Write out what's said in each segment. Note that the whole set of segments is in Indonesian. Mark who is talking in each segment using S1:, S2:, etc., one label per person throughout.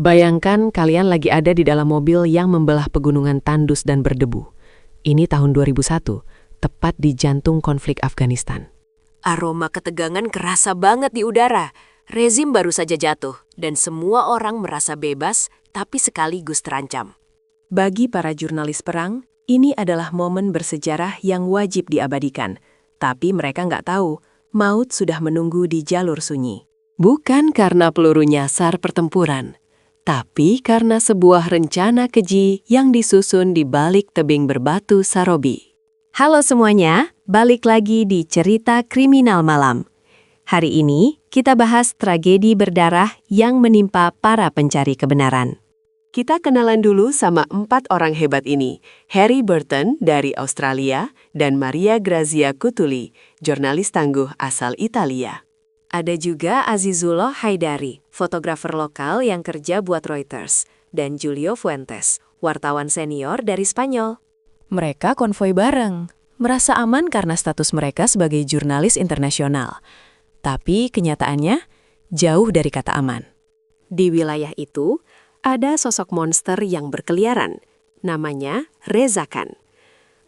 S1: Bayangkan kalian lagi ada di dalam mobil yang membelah pegunungan tandus dan berdebu. Ini tahun 2001, tepat di jantung konflik Afghanistan.
S2: Aroma ketegangan kerasa banget di udara. Rezim baru saja jatuh, dan semua orang merasa bebas, tapi sekaligus terancam.
S3: Bagi para jurnalis perang, ini adalah momen bersejarah yang wajib diabadikan. Tapi mereka nggak tahu, maut sudah menunggu di jalur sunyi.
S4: Bukan karena peluru nyasar pertempuran, tapi karena sebuah rencana keji yang disusun di balik tebing berbatu Sarobi.
S2: Halo semuanya, balik lagi di Cerita Kriminal Malam. Hari ini kita bahas tragedi berdarah yang menimpa para pencari kebenaran.
S4: Kita kenalan dulu sama 4 orang hebat ini. Harry Burton dari Australia dan Maria Grazia Cutuli, jurnalis tangguh asal Italia.
S2: Ada juga Azizullah Haidari, fotografer lokal yang kerja buat Reuters, dan Julio Fuentes, wartawan senior dari Spanyol.
S3: Mereka konvoi bareng, merasa aman karena status mereka sebagai jurnalis internasional. Tapi kenyataannya jauh dari kata aman.
S2: Di wilayah itu, ada sosok monster yang berkeliaran, namanya Reza Khan.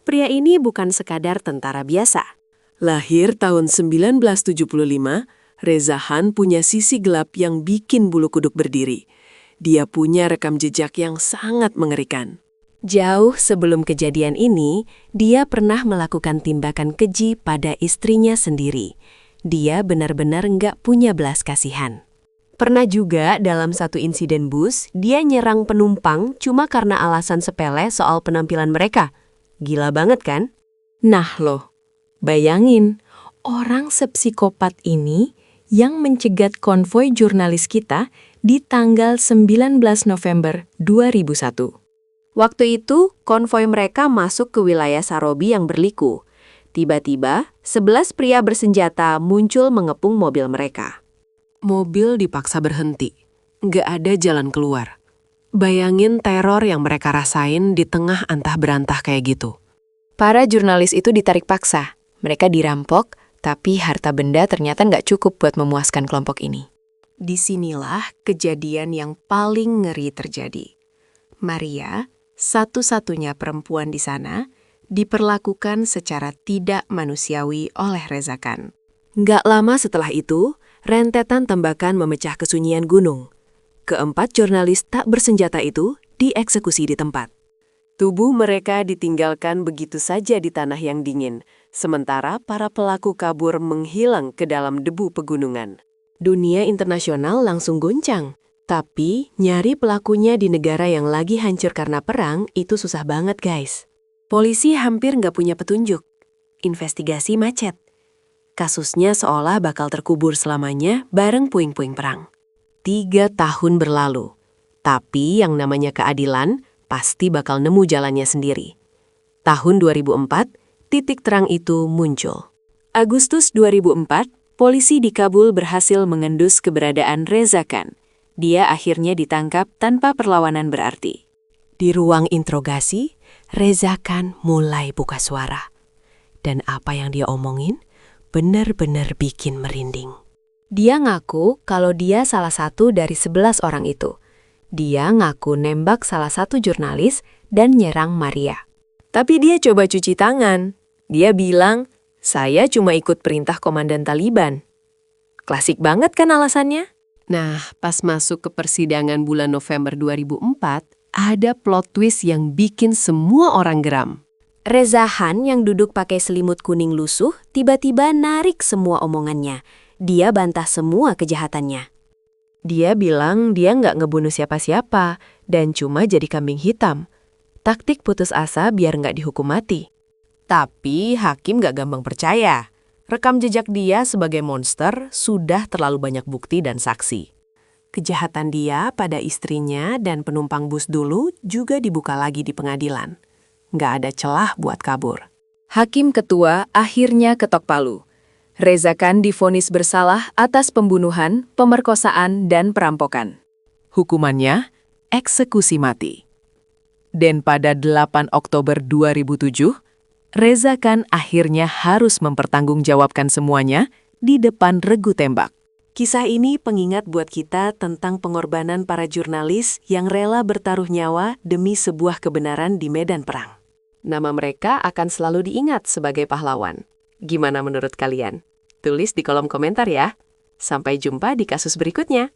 S2: Pria ini bukan sekadar tentara biasa.
S4: Lahir tahun 1975, Reza Khan punya sisi gelap yang bikin bulu kuduk berdiri. Dia punya rekam jejak yang sangat mengerikan.
S2: Jauh sebelum kejadian ini, dia pernah melakukan tindakan keji pada istrinya sendiri. Dia benar-benar nggak punya belas kasihan. Pernah juga dalam satu insiden bus, dia nyerang penumpang cuma karena alasan sepele soal penampilan mereka. Gila banget kan?
S3: Nah loh, bayangin, orang sepsikopat ini yang mencegat konvoi jurnalis kita di tanggal 19 November 2001.
S2: Waktu itu, konvoi mereka masuk ke wilayah Sarobi yang berliku. Tiba-tiba, 11 pria bersenjata muncul mengepung mobil mereka.
S4: Mobil dipaksa berhenti. Nggak ada jalan keluar. Bayangin teror yang mereka rasain di tengah antah berantah kayak gitu.
S3: Para jurnalis itu ditarik paksa. Mereka dirampok, tapi harta benda ternyata nggak cukup buat memuaskan kelompok ini.
S2: Disinilah kejadian yang paling ngeri terjadi. Maria, satu-satunya perempuan di sana, diperlakukan secara tidak manusiawi oleh Reza Khan. Nggak lama setelah itu, rentetan tembakan memecah kesunyian gunung. Keempat jurnalis tak bersenjata itu dieksekusi di tempat.
S4: Tubuh mereka ditinggalkan begitu saja di tanah yang dingin, sementara para pelaku kabur menghilang ke dalam debu pegunungan.
S2: Dunia internasional langsung goncang. Tapi, nyari pelakunya di negara yang lagi hancur karena perang itu susah banget, guys. Polisi hampir nggak punya petunjuk. Investigasi macet. Kasusnya seolah bakal terkubur selamanya bareng puing-puing perang. 3 tahun berlalu. Tapi yang namanya keadilan pasti bakal nemu jalannya sendiri. Tahun 2004, titik terang itu muncul. Agustus 2004, polisi di Kabul berhasil mengendus keberadaan Reza Khan. Dia akhirnya ditangkap tanpa perlawanan berarti. Di ruang interogasi, Reza Khan mulai buka suara. Dan apa yang dia omongin benar-benar bikin merinding. Dia ngaku kalau dia salah satu dari 11 orang itu. Dia ngaku nembak salah satu jurnalis dan nyerang Maria. Tapi dia coba cuci tangan. Dia bilang, saya cuma ikut perintah komandan Taliban. Klasik banget kan alasannya?
S4: Nah, pas masuk ke persidangan bulan November 2004, ada plot twist yang bikin semua orang geram.
S2: Reza Khan yang duduk pakai selimut kuning lusuh tiba-tiba narik semua omongannya. Dia bantah semua kejahatannya. Dia bilang dia nggak ngebunuh siapa-siapa dan cuma jadi kambing hitam. Taktik putus asa biar nggak dihukum mati. Tapi hakim nggak gampang percaya. Rekam jejak dia sebagai monster sudah terlalu banyak bukti dan saksi. Kejahatan dia pada istrinya dan penumpang bus dulu juga dibuka lagi di pengadilan. Nggak ada celah buat kabur.
S3: Hakim ketua akhirnya ketok palu. Reza Khan divonis bersalah atas pembunuhan, pemerkosaan, dan perampokan.
S1: Hukumannya, eksekusi mati. Dan pada 8 Oktober 2007, Reza Khan akhirnya harus mempertanggungjawabkan semuanya di depan regu tembak.
S2: Kisah ini pengingat buat kita tentang pengorbanan para jurnalis yang rela bertaruh nyawa demi sebuah kebenaran di medan perang.
S3: Nama mereka akan selalu diingat sebagai pahlawan. Gimana menurut kalian? Tulis di kolom komentar ya. Sampai jumpa di kasus berikutnya.